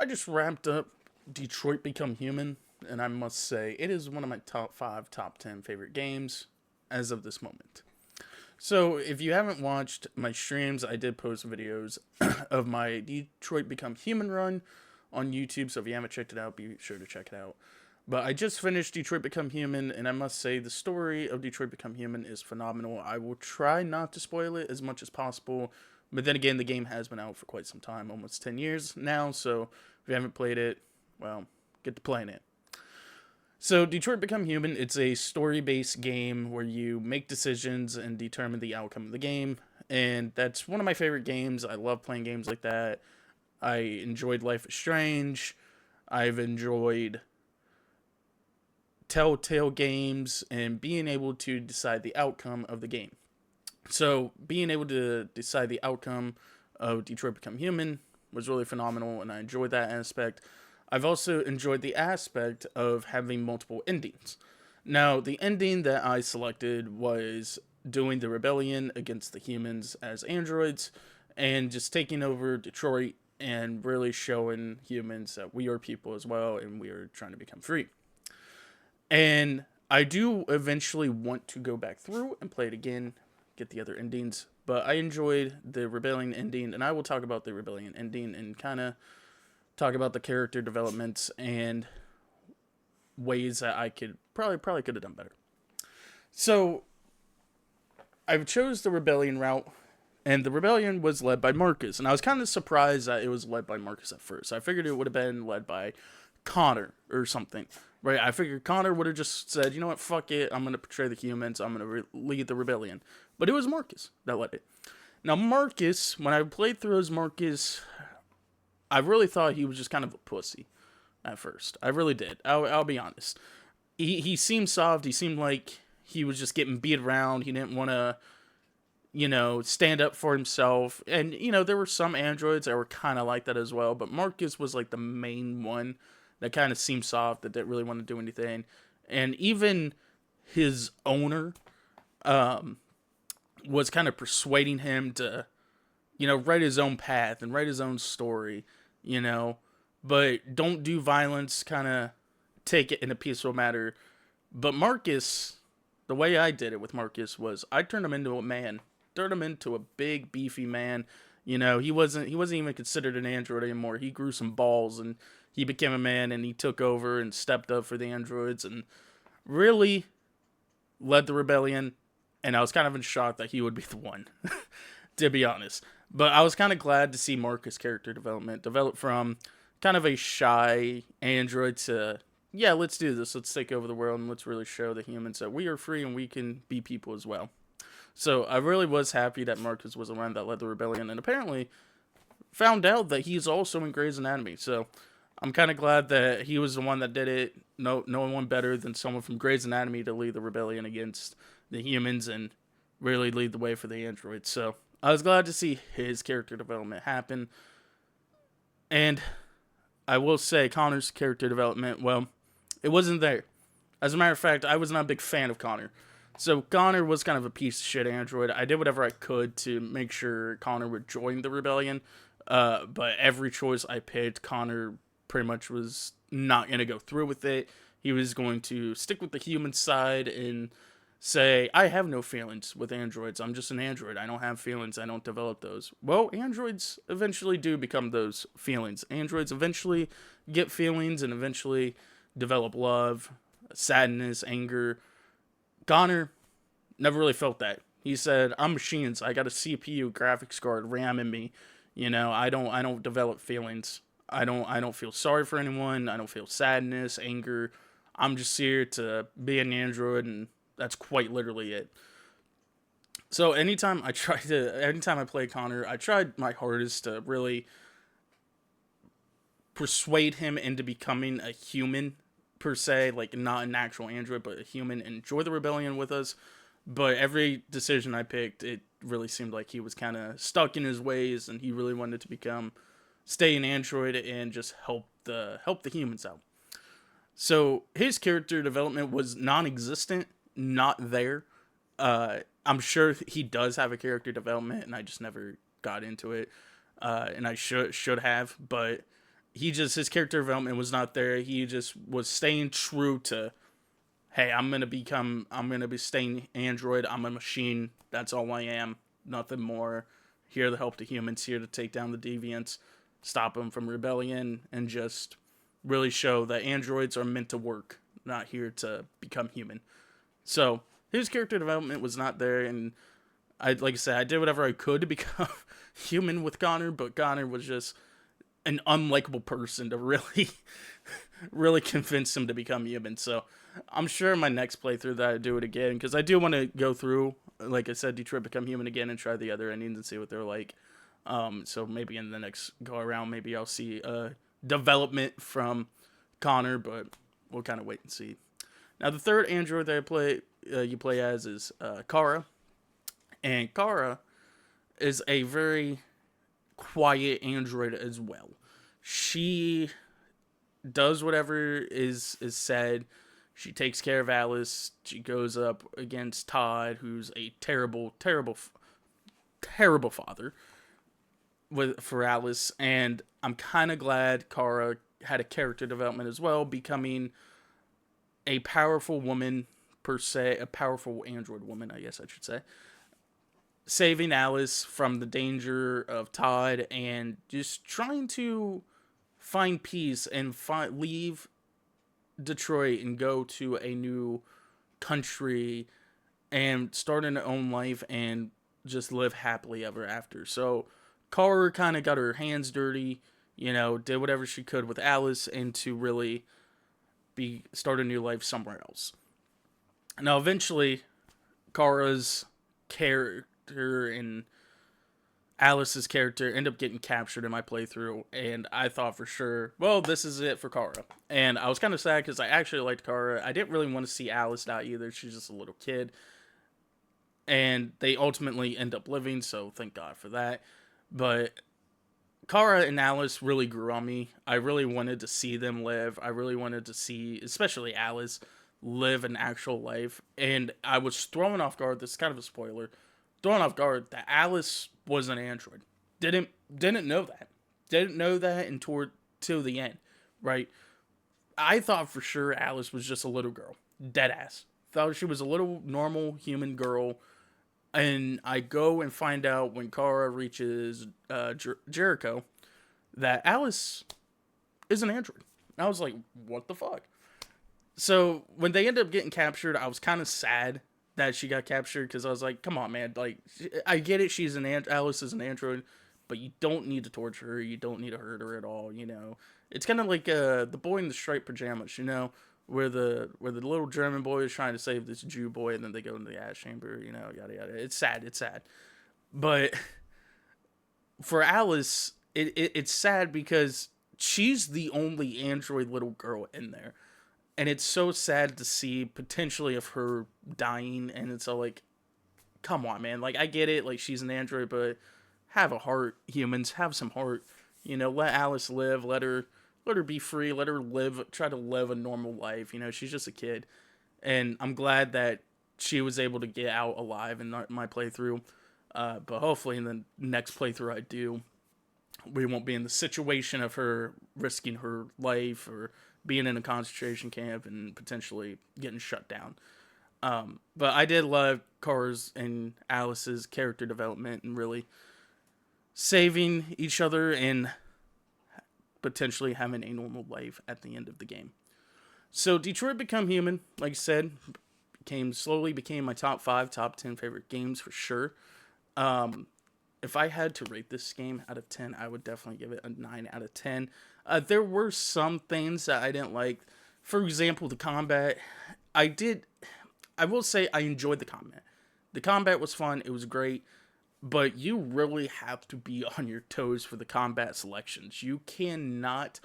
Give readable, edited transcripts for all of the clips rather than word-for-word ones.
I just wrapped up Detroit Become Human, and I must say it is one of my top 5, top 10 favorite games as of this moment. So, if you haven't watched my streams, I did post videos of my Detroit Become Human run on YouTube, so if you haven't checked it out, be sure to check it out. But I just finished Detroit Become Human, and I must say the story of Detroit Become Human is phenomenal. I will try not to spoil it as much as possible, but then again, the game has been out for quite some time, almost 10 years now, so if you haven't played it, well, get to playing it. So, Detroit Become Human, it's a story based game where you make decisions and determine the outcome of the game. And that's one of my favorite games. I love playing games like that. I enjoyed Life is Strange. I've enjoyed Telltale games and being able to decide the outcome of the game. So, being able to decide the outcome of Detroit Become Human was really phenomenal, and I enjoyed that aspect. I've also enjoyed the aspect of having multiple endings. Now, the ending that I selected was doing the rebellion against the humans as androids and just taking over Detroit and really showing humans that we are people as well and we are trying to become free. And I do eventually want to go back through and play it again, get the other endings, but I enjoyed the rebellion ending, and I will talk about the rebellion ending and kind of talk about the character developments and ways that I could probably could have done better. So I chose the rebellion route, and the rebellion was led by Marcus, and I was kind of surprised that it was led by Marcus at first. I figured it would have been led by Connor or something, right? I figured Connor would have just said, you know what, fuck it, I'm gonna portray the humans, I'm gonna lead the rebellion, but it was Marcus that led it. Now Marcus, when I played through as Marcus, I really thought he was just kind of a pussy at first. I really did. I'll be honest. He seemed soft. He seemed like he was just getting beat around. He didn't want to, stand up for himself. And, there were some androids that were kind of like that as well. But Marcus was like the main one that kind of seemed soft, that didn't really want to do anything. And even his owner was kind of persuading him to, write his own path and write his own story, but don't do violence, kind of take it in a peaceful manner. But Marcus, the way I did it with Marcus was I turned him into a man, turned him into a big, beefy man. He wasn't even considered an android anymore. He grew some balls and he became a man and he took over and stepped up for the androids and really led the rebellion. And I was kind of in shock that he would be the one, to be honest. But I was kind of glad to see Marcus' character development develop from kind of a shy android to, yeah, let's do this. Let's take over the world and let's really show the humans that we are free and we can be people as well. So I really was happy that Marcus was the one that led the rebellion, and apparently found out that he's also in Grey's Anatomy. So I'm kind of glad that he was the one that did it. No one better than someone from Grey's Anatomy to lead the rebellion against the humans and really lead the way for the androids. So I was glad to see his character development happen. And I will say, Connor's character development, well, it wasn't there. As a matter of fact, I was not a big fan of Connor. So Connor was kind of a piece of shit android. I did whatever I could to make sure Connor would join the rebellion. But every choice I picked, Connor pretty much was not going to go through with it. He was going to stick with the human side and say, I have no feelings with androids. I'm just an android. I don't have feelings. I don't develop those. Well, androids eventually do become those feelings. Androids eventually get feelings and eventually develop love, sadness, anger. Connor never really felt that. He said, I'm machines. I got a CPU, graphics card, RAM in me. I don't develop feelings. I don't feel sorry for anyone. I don't feel sadness, anger. I'm just here to be an android, and that's quite literally it. So anytime I play Connor, I tried my hardest to really persuade him into becoming a human per se, like not an actual android, but a human, and enjoy the rebellion with us. But every decision I picked, it really seemed like he was kind of stuck in his ways, and he really wanted to stay an android and just help the humans out. So his character development was non-existent, not there. I'm sure he does have a character development, and I just never got into it, and I should have. But his character development was not there. He just was staying true to, hey, I'm gonna be staying android. I'm a machine. That's all I am. Nothing more. Here to help the humans. Here to take down the deviants, stop them from rebellion, and just really show that androids are meant to work, not here to become human. So his character development was not there, and like I said, I did whatever I could to become human with Connor, but Connor was just an unlikable person to really, really convince him to become human. So I'm sure in my next playthrough that I do it again, because I do want to go through, like I said, Detroit Become Human again and try the other endings and see what they're like. So maybe in the next go around, maybe I'll see development from Connor, but we'll kind of wait and see. Now the third android that you play as is Kara, and Kara is a very quiet android as well. She does whatever is said. She takes care of Alice. She goes up against Todd, who's a terrible, terrible, terrible father for Alice. And I'm kind of glad Kara had a character development as well, becoming a powerful woman per se, a powerful android woman, I guess I should say, saving Alice from the danger of Todd and just trying to find peace and leave Detroit and go to a new country and start an own life and just live happily ever after. So Kara kind of got her hands dirty, did whatever she could with Alice and to really start a new life somewhere else. Now eventually Kara's character and Alice's character end up getting captured in my playthrough, and I thought for sure, well, this is it for Kara. And I was kind of sad because I actually liked Kara. I didn't really want to see Alice die either. She's just a little kid. And they ultimately end up living, so thank God for that. But Kara and Alice really grew on me. I really wanted to see them live. I really wanted to see, especially Alice, live an actual life. And I was thrown off guard. This is kind of a spoiler. Thrown off guard that Alice was an android. Didn't know that. Didn't know that until the end, right? I thought for sure Alice was just a little girl. Deadass. Thought she was a little normal human girl. And I go and find out when Kara reaches Jericho that Alice is an android. And I was like, what the fuck? So when they end up getting captured, I was kind of sad that she got captured because I was like, come on, man. Like, I get it. Alice is an android, but you don't need to torture her. You don't need to hurt her at all. It's kind of like the boy in the striped pajamas. Where the little German boy is trying to save this Jew boy, and then they go into the gas chamber. Yada yada. It's sad. But for Alice, it's sad because she's the only android little girl in there. And it's so sad to see potentially of her dying. And it's all like, come on, man. Like, I get it. Like, she's an android, but have a heart, humans. Have some heart. Let Alice live. Let her be free. Let her try to live a normal life. She's just a kid. And I'm glad that she was able to get out alive in my playthrough. But hopefully in the next playthrough I do, we won't be in the situation of her risking her life or being in a concentration camp and potentially getting shut down. But I did love Kara's and Alice's character development and really saving each other and potentially having a normal life at the end of the game. So Detroit Become Human, like I said, slowly became my top 10 favorite games for sure. If I had to rate this game out of 10, I would definitely give it a 9 out of 10. There were some things that I didn't like. For example, the combat. I will say I enjoyed the combat. The combat was fun. It was great. But you really have to be on your toes for the combat selections. You cannot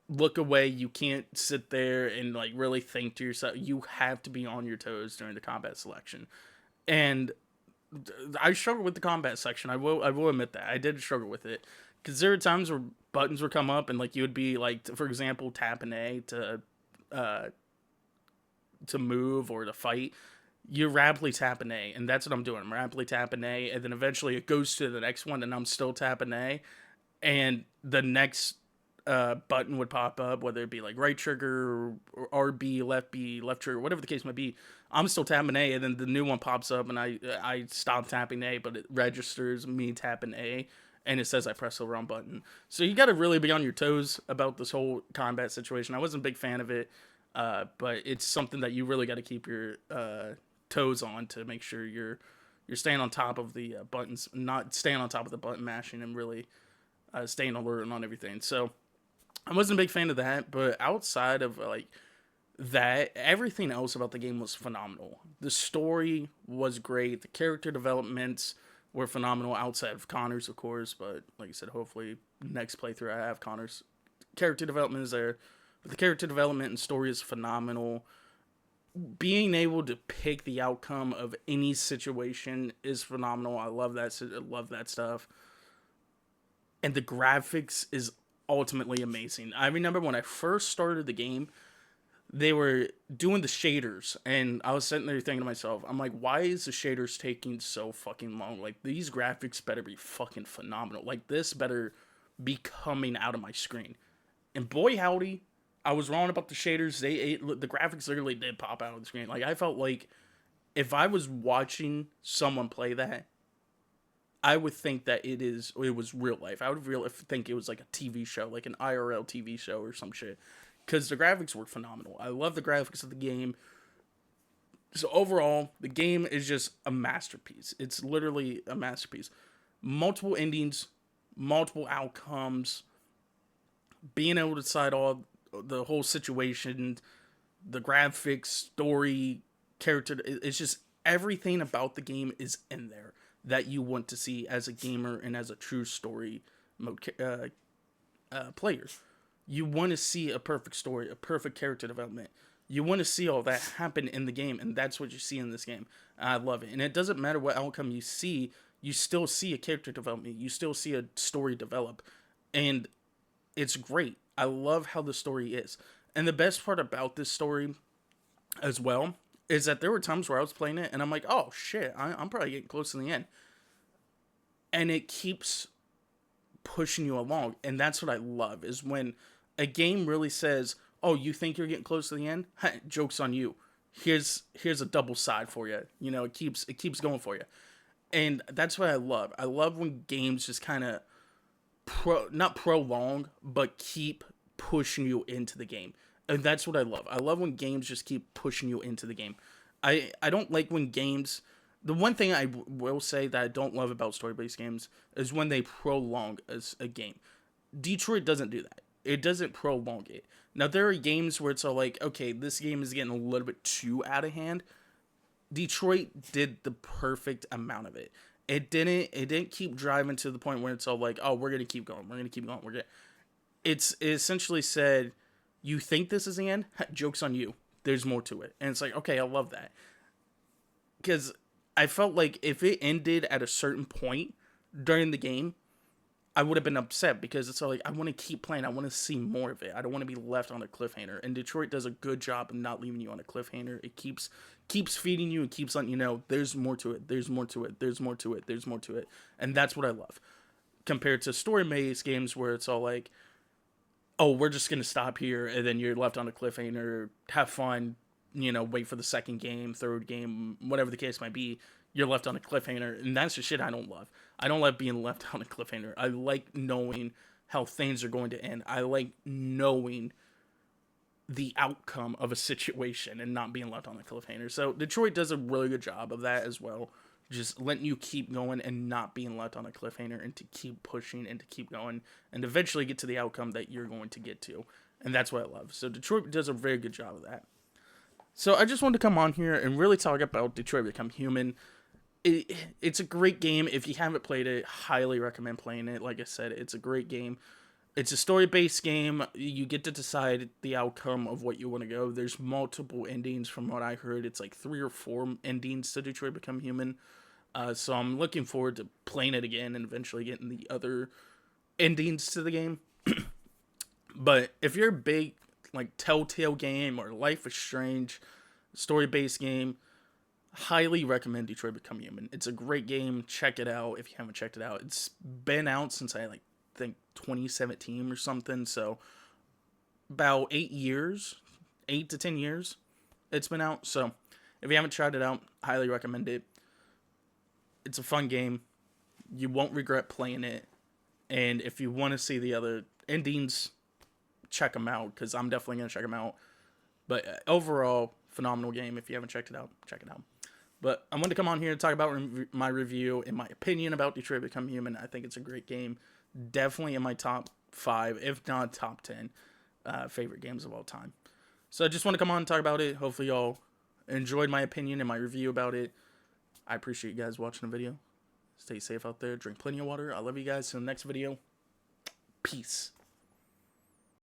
look away. You can't sit there and really think to yourself. You have to be on your toes during the combat selection. And I struggled with the combat section. I will admit that. I did struggle with it. Because there were times where buttons would come up and you would be for example, tap an A to move or to fight. You rapidly tap an A, and that's what I'm doing. I'm rapidly tapping A, and then eventually it goes to the next one, and I'm still tapping A, and the next button would pop up, whether it be like right trigger or RB, left trigger, whatever the case might be. I'm still tapping A, and then the new one pops up, and I stop tapping A, but it registers me tapping A, and it says I pressed the wrong button. So you got to really be on your toes about this whole combat situation. I wasn't a big fan of it, but it's something that you really got to keep your toes on to make sure you're staying on top of the buttons, not staying on top of the button mashing, and really staying alert on everything. So I wasn't a big fan of that, but outside of like that, everything else about the game was phenomenal. The story was great. The character developments were phenomenal outside of Connor's, of course. But like I said, hopefully next playthrough I have Connor's character development is there. But the character development and story is phenomenal. Being able to pick the outcome of any situation is phenomenal. I love that. I love that stuff. And the graphics is ultimately amazing. I remember when I first started the game, they were doing the shaders, and I was sitting there thinking to myself, I'm like, why is the shaders taking so fucking long? Like, these graphics better be fucking phenomenal. Like, this better be coming out of my screen. And boy howdy, I was wrong about the shaders. The graphics literally did pop out of the screen. Like, I felt like if I was watching someone play that, I would think that it was real life. I would think it was like a TV show, like an IRL TV show or some shit. Because the graphics were phenomenal. I love the graphics of the game. So overall, the game is just a masterpiece. It's literally a masterpiece. Multiple endings, multiple outcomes, being able to decide all the whole situation, the graphics, story, character. It's just everything about the game is in there that you want to see as a gamer and as a true story mode player. You want to see a perfect story, a perfect character development. You want to see all that happen in the game, and that's what you see in this game. I love it. And it doesn't matter what outcome you see, you still see a character development. You still see a story develop. And it's great. I love how the story is. And the best part about this story as well is that there were times where I was playing it, and I'm like, oh, shit, I'm probably getting close to the end. And it keeps pushing you along. And that's what I love, is when a game really says, oh, you think you're getting close to the end? Joke's on you. Here's a double side for you. You know, it keeps going for you. And that's what I love. I love when games just kind of not prolong, but keep pushing you into the game. And that's what I love. I love when games just keep pushing you into the game. I don't like when games... The one thing I will say that I don't love about story-based games is when they prolong a game. Detroit doesn't do that. It doesn't prolong it. Now, there are games where it's all like, okay, this game is getting a little bit too out of hand. Detroit did the perfect amount of it. It didn't keep driving to the point where it's all like, oh, we're going to keep going. We're going to keep going. It essentially said, you think this is the end? Joke's on you. There's more to it. And it's like, okay, I love that. Because I felt like if it ended at a certain point during the game, I would have been upset, because it's all like, I want to keep playing. I want to see more of it. I don't want to be left on a cliffhanger. And Detroit does a good job of not leaving you on a cliffhanger. It keeps feeding you and keeps letting you know there's more to it. There's more to it. There's more to it. There's more to it. And that's what I love. Compared to story-based games where it's all like, oh, we're just going to stop here, and then you're left on a cliffhanger, have fun, wait for the second game, third game, whatever the case might be. You're left on a cliffhanger, and that's the shit I don't love. I don't like being left on a cliffhanger. I like knowing how things are going to end. I like knowing the outcome of a situation and not being left on a cliffhanger. So Detroit does a really good job of that as well. Just letting you keep going and not being left on a cliffhanger, and to keep pushing and to keep going and eventually get to the outcome that you're going to get to. And that's what I love. So Detroit does a very good job of that. So I just wanted to come on here and really talk about Detroit Become Human. It's a great game. If you haven't played it, highly recommend playing it. Like I said, it's a great game. It's a story-based game. You get to decide the outcome of what you want to go. There's multiple endings from what I heard. It's like 3 or 4 endings to Detroit Become Human. So I'm looking forward to playing it again and eventually getting the other endings to the game. But if you're a big like Telltale game or Life is Strange story-based game, highly recommend Detroit Become Human. It's a great game. Check it out if you haven't checked it out. It's been out since I think 2017 or something. So about 8 years, 8 to 10 years it's been out. So if you haven't tried it out, highly recommend it. It's a fun game. You won't regret playing it. And if you want to see the other endings, check them out, because I'm definitely going to check them out. But overall, phenomenal game. If you haven't checked it out, check it out. But I wanted to come on here and talk about my review and my opinion about Detroit Become Human. I think it's a great game. Definitely in my top 5, if not top 10, favorite games of all time. So I just want to come on and talk about it. Hopefully y'all enjoyed my opinion and my review about it. I appreciate you guys watching the video. Stay safe out there. Drink plenty of water. I love you guys. See you in the next video. Peace.